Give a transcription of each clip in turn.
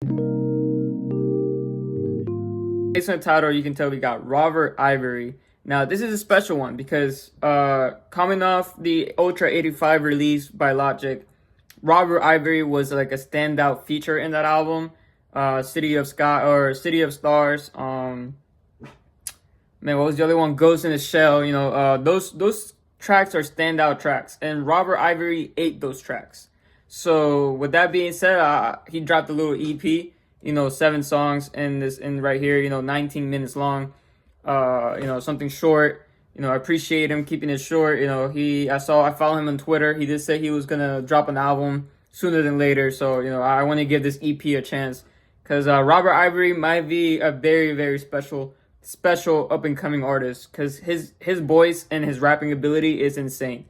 Based on the title, you can tell we got Robert Ivory. Now, this is a special one because coming off the Ultra 85 release by Logic, Robert Ivory was like a standout feature in that album. City of Stars. Man, what was the other one? Ghost in the Shell. You know, those tracks are standout tracks, and Robert Ivory ate those tracks. So with that being said, he dropped a little EP. 7 songs in right here. 19 minutes long. Something short. I appreciate him keeping it short. I follow him on Twitter. He did say he was gonna drop an album sooner than later. So I want to give this EP a chance because Robert Ivory might be a very, very special up and coming artist because his voice and his rapping ability is insane.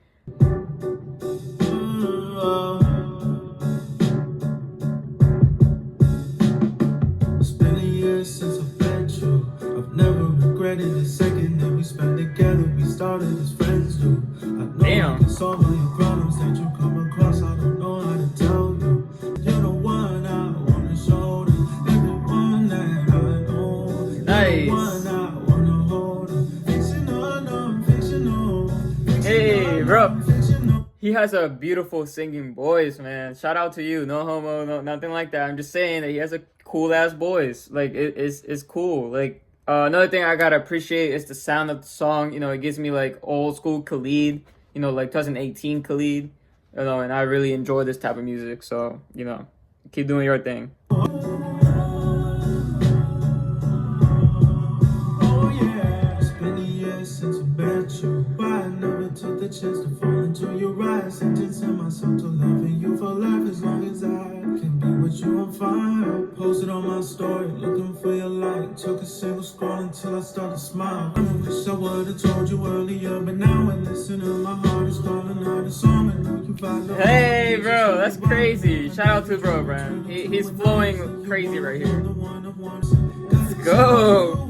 Since I've met you, I've never regretted the second that we spent together. We started as friends do. I know I can solve all your problems that you come across. I don't know how to tell you. You're the one I wanna show to everyone that I know. Nice. You're the one I wanna hold. Fictional. Hey, bro. He has a beautiful singing voice, man. Shout out to you. No homo, no nothing like that. I'm just saying that he has a cool ass voice. Like it's cool. Like another thing I gotta appreciate is the sound of the song. It gives me like old school Khalid. Like 2018 Khalid. And I really enjoy this type of music. So keep doing your thing. Since I met you, I never took the chance to fall into your eyes. Sentencing myself to loving you for life as long as I can be with you. I'm fine. Posted on my story, looking for your like. Took a single scroll until I started smiling. I wish I would have told you earlier, but now when listening, my heart is calling out a song. I know you find. Hey, bro, that's crazy. Shout out to bro, man. He's flowing crazy right here. Let's go.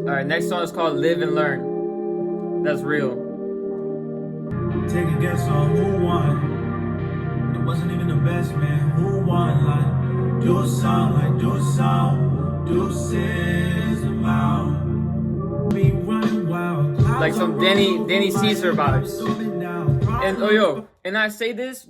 Alright, next song is called Live and Learn. That's real. Take a guess on who won. It wasn't even the best, man. Who won? Like, do a song, deuces about me running wild. Like some Danny Caesar vibes. And I say this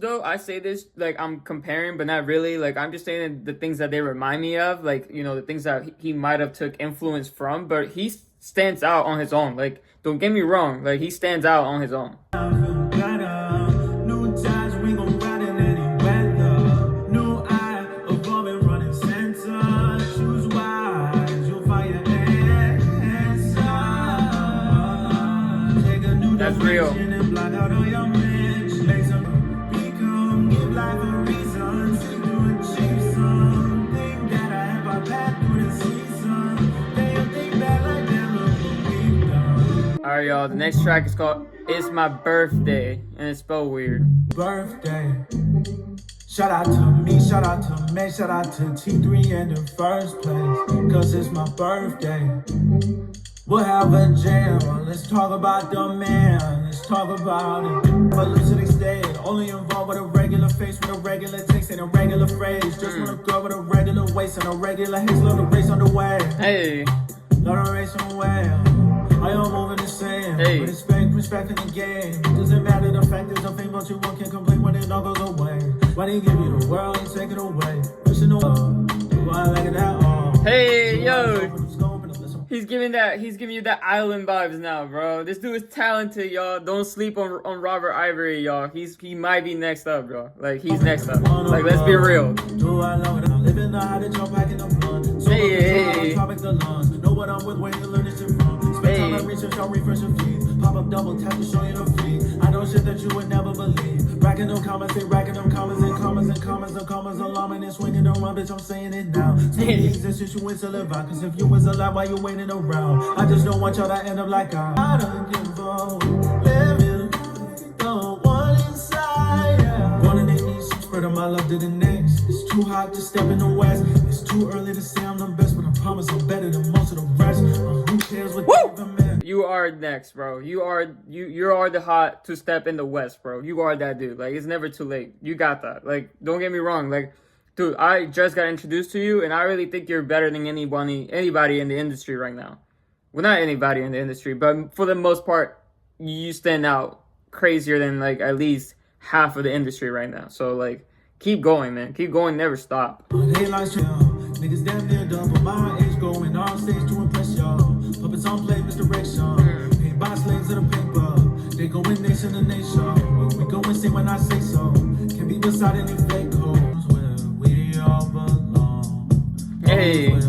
like I'm comparing, but not really. Like I'm just saying the things that they remind me of, like the things that he might have took influence from. But he stands out on his own. Like don't get me wrong, like he stands out on his own. That's real. Alright, y'all, the next track is called It's My Birthday, and it's spelled weird. Birthday. Shout out to me, shout out to May, shout out to T3 in the first place, cause it's my birthday. We'll have a jam, let's talk about the man, let's talk about it. Evolution stayed, only involved with a regular face, with a regular text and a regular phrase. Just want a girl with a regular waist and a regular haze, load a race on the way. Hey. Load a race on the way. I am moving the same, hey. With respect in the game. Doesn't matter the fact there's nothing but you won't can complain when it all goes away. Why do you give you the world and take it away? Pushing the world, why like it at all? Hey, yo. He's giving you that island vibes now, bro. This dude is talented, y'all. Don't sleep on Robert Ivory, y'all. He might be next up, bro. Like he's next up. Like let's be real. Hey. Know what I'm with, where you learn it from. Spend time and research, I'll refresh your feed. Pop up double tap to show you the feed. I know shit that you would never believe. Racking them comments, they racking them commas and commas and commas and commas. Alarming and swinging around, bitch, I'm saying it now. Things that you went to live out. Cause if you was alive while you waiting around, I just don't want y'all to end up like I don't give a living the one inside. Wanting to eat some spreading my love to the next. It's too hot to step in the west. It's too early to say I'm the best, but I promise I'm better than most of the rest. Who cares what they even meant? You are next, bro. You are the hot to step in the west, bro. You are that dude. Like, it's never too late. You got that. Like, don't get me wrong. Like, dude, I just got introduced to you, and I really think you're better than anybody in the industry right now. Well, not anybody in the industry, but for the most part, you stand out crazier than like at least half of the industry right now. So like, keep going, man. Keep going. Never stop. Niggas damn near done, but my age going on stage to impress y'all. Puppets on play, misdirection. Paid by slaves of the paper. They go in nation to nation. But we go insane when I say so. Can't be beside any fake hoes where we all belong. Hey. Where I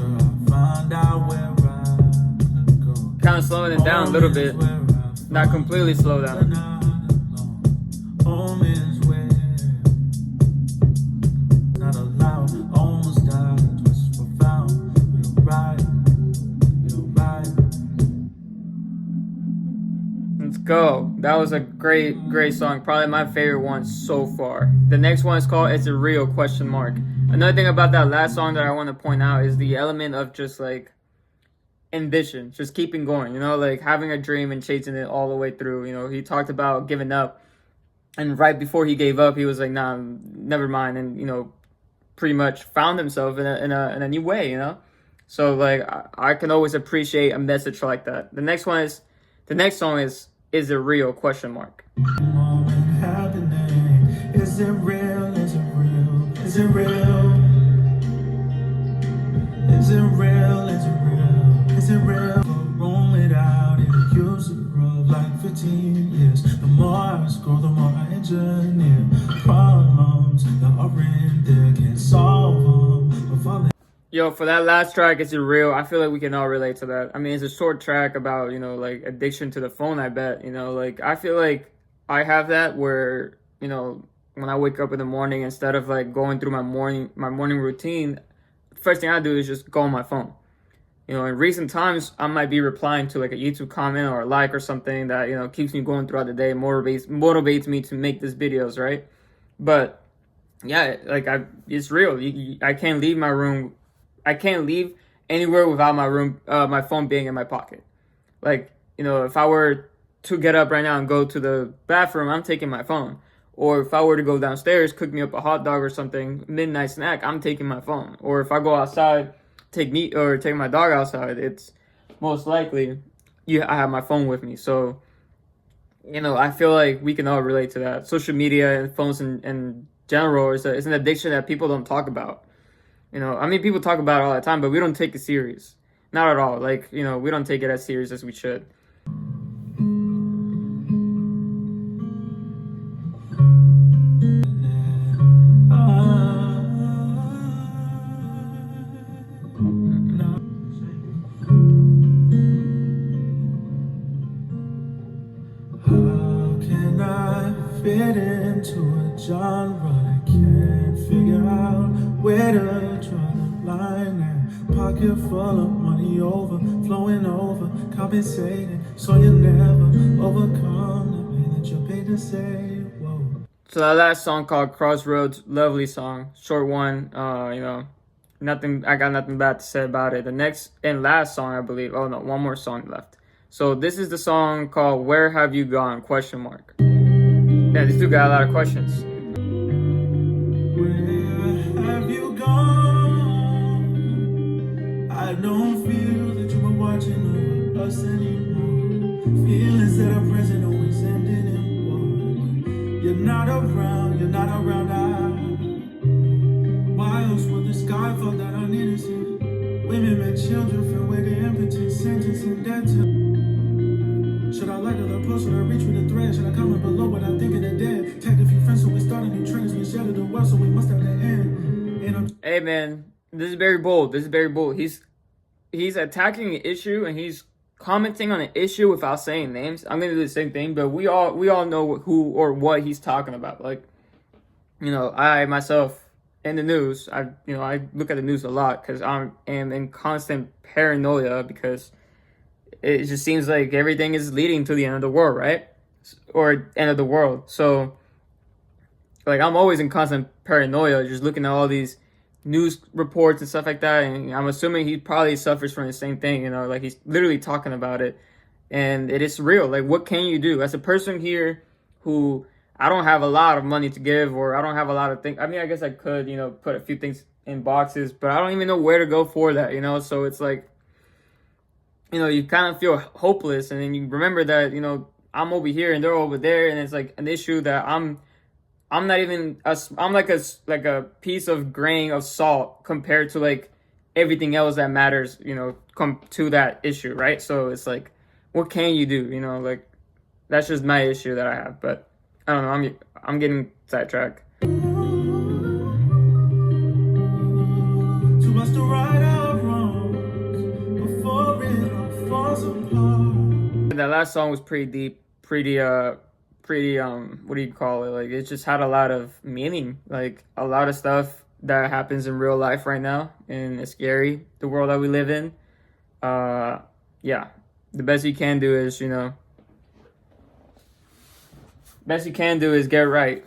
find out where I go. Kind of slowing it down a little bit. Not completely slow down. Home is where not allowed. Almost died. Twist profound. We're right. We're right. Let's go. That was a great song. Probably my favorite one so far. The next one is called "It's a Real?" Another thing about that last song that I want to point out is the element of just like ambition, just keeping going, you know, like having a dream and chasing it all the way through. You know, he talked about giving up, and right before he gave up, he was like, nah, never mind, and you know, pretty much found himself in a new way, you know. So like, I can always appreciate a message like that. The next song is it real? Is it real? Is it real? Is it real? Is it real? Is it real? Is it real? Roll it out and it used to grow like 15 years. The more I scroll, the more I engineer problems that are in there, can't solve them. Yo, for that last track, Is It Real? I feel like we can all relate to that. I mean, it's a short track about, you know, like addiction to the phone, I bet. You know, like I feel like I have that where, you know, when I wake up in the morning, instead of like going through my morning routine, first thing I do is just go on my phone. You know, in recent times, I might be replying to like a YouTube comment or a like or something that, you know, keeps me going throughout the day, motivates me to make these videos, right? But yeah, like it's real. I can't leave my room. I can't leave anywhere without my phone being in my pocket. Like, you know, if I were to get up right now and go to the bathroom, I'm taking my phone. Or if I were to go downstairs, cook me up a hot dog or something, midnight snack, I'm taking my phone. Or if I go outside, take my dog outside, it's most likely I have my phone with me. So, you know, I feel like we can all relate to that. Social media and phones in general is an addiction that people don't talk about. You know, I mean, people talk about it all the time, but we don't take it serious. Not at all. Like, you know, we don't take it as serious as we should. Fit into a genre, I can't figure out where to draw the line. And pocket full of money overflowing over, compensating, so you never overcome the pain that you're paid to say. Whoa. So that last song called Crossroads, lovely song, short one. You know, I got nothing bad to say about it. The next and last song, I believe. Oh no, one more song left. So this is the song called "Where Have You Gone?" Yeah, this dude got a lot of questions. Where have you gone? I don't feel that you were watching over us anymore. Feelings that are present always ending in war. You're not around, why else would the sky fall that I'm innocent? Women and children feel with the impotent sentence and death to. Should I like the post? Should I reach with a thread? Should I comment below what I think of the dead? Tag a few friends so we start a new trend. We shattered the world so we must have the end. Hey man, this is very bold. He's attacking an issue and he's commenting on an issue without saying names. I'm gonna do the same thing, but we all know who or what he's talking about. Like, you know, I myself in the news, I look at the news a lot because I am in constant paranoia because it just seems like everything is leading to the end of the world, right? Or end of the world. So like I'm always in constant paranoia, just looking at all these news reports and stuff like that. And I'm assuming he probably suffers from the same thing, you know, like he's literally talking about it. And it is real. Like, what can you do? As a person here who I don't have a lot of money to give, or I don't have a lot of things. I mean, I guess I could, you know, put a few things in boxes, but I don't even know where to go for that, you know? So it's like, you know, you kind of feel hopeless. And then you remember that, you know, I'm over here and they're over there. And it's like an issue that I'm not even I'm like a piece of grain of salt compared to like everything else that matters, you know, come to that issue, right? So it's like, what can you do? You know, like that's just my issue that I have. But I don't know. I'm getting sidetracked. To us to right our wrongs before it all falls apart. That last song was pretty deep, pretty what do you call it? Like it just had a lot of meaning, like a lot of stuff that happens in real life right now, and it's scary, the world that we live in. Yeah, the best you can do is, you know, best you can do is get right.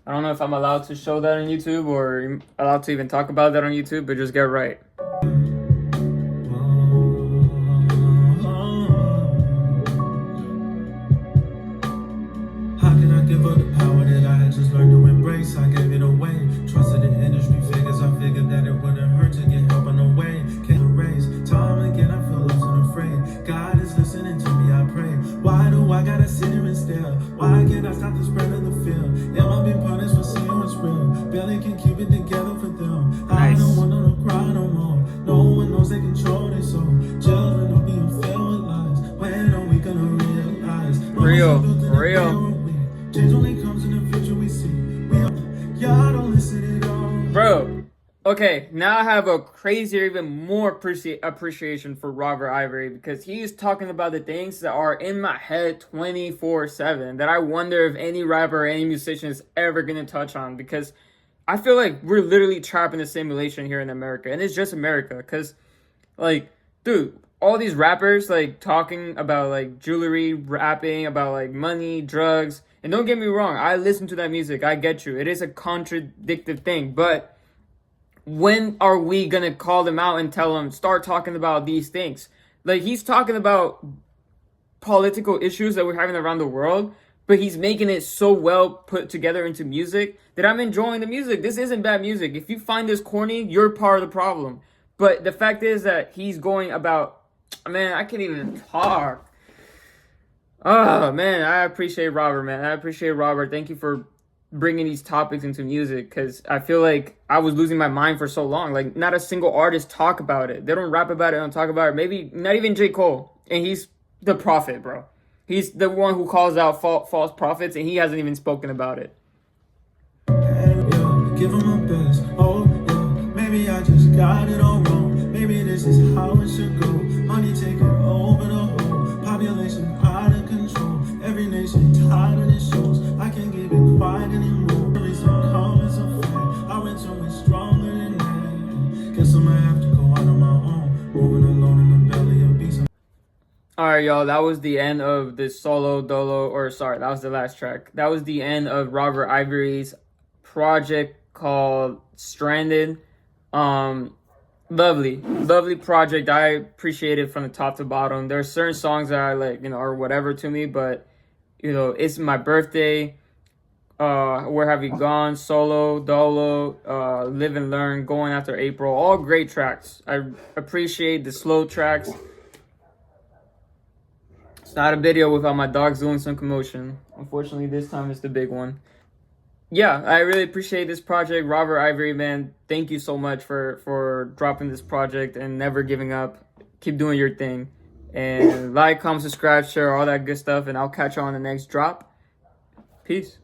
I don't know if I'm allowed to show that on YouTube or allowed to even talk about that on YouTube, but just get right. How can I give up the power that I had just learned to embrace? I gave it away. Trusted the industry figures. I figured that it wouldn't hurt to get help on the way. Can't erase. Time again, I feel lost and afraid. God is listening to me, I pray. Why do I gotta sit here and stare? Why can't I stop the spread of the fear? Am I being punished for seeing what's real? Barely can keep it together for them. I don't want them to cry no more. No one knows they control their soul. Children are being filled with lies. When are we gonna realize? Real. Change only comes in the future we see. Y'all don't listen at all. Bro, okay, now I have a crazier, even more appreciation for Robert Ivory, because he's talking about the things that are in my head 24/7 that I wonder if any rapper or any musician is ever going to touch on, because I feel like we're literally trapped in a simulation here in America, and it's just America, because, like, dude, all these rappers, like, talking about, like, jewelry, rapping about, like, money, drugs. And don't get me wrong, I listen to that music. I get you. It is a contradictive thing. But when are we going to call them out and tell them, start talking about these things? Like, he's talking about political issues that we're having around the world, but he's making it so well put together into music that I'm enjoying the music. This isn't bad music. If you find this corny, you're part of the problem. But the fact is that he's going about... Man, I can't even talk. Oh, man, I appreciate Robert, man. I appreciate Robert. Thank you for bringing these topics into music, because I feel like I was losing my mind for so long. Like, not a single artist talk about it. They don't rap about it, don't talk about it. Maybe not even J. Cole. And he's the prophet, bro. He's the one who calls out false prophets, and he hasn't even spoken about it. Yeah, give him my best. Oh, yeah. Maybe I just got it all wrong. Maybe this is how it should go. Money taking over the whole population out of control. Every nation tired of this shows. I can't keep it quiet anymore. Really some comments of fact. I went so much stronger than that. Guess I might have to go out on my own. Moving alone in the belly of beast. Alright, y'all, that was the end of this that was the last track. That was the end of Robert Ivory's project called Stranded. Lovely project. I appreciate it from the top to bottom. There are certain songs that I like, you know, or whatever to me, but, you know, it's my birthday. Where Have You Gone? Solo, Dolo, Live and Learn, Going After April. All great tracks. I appreciate the slow tracks. It's not a video without my dogs doing some commotion. Unfortunately, this time it's the big one. Yeah, I really appreciate this project. Robert Ivory, man, thank you so much for dropping this project and never giving up. Keep doing your thing. And like, comment, subscribe, share, all that good stuff. And I'll catch you on the next drop. Peace.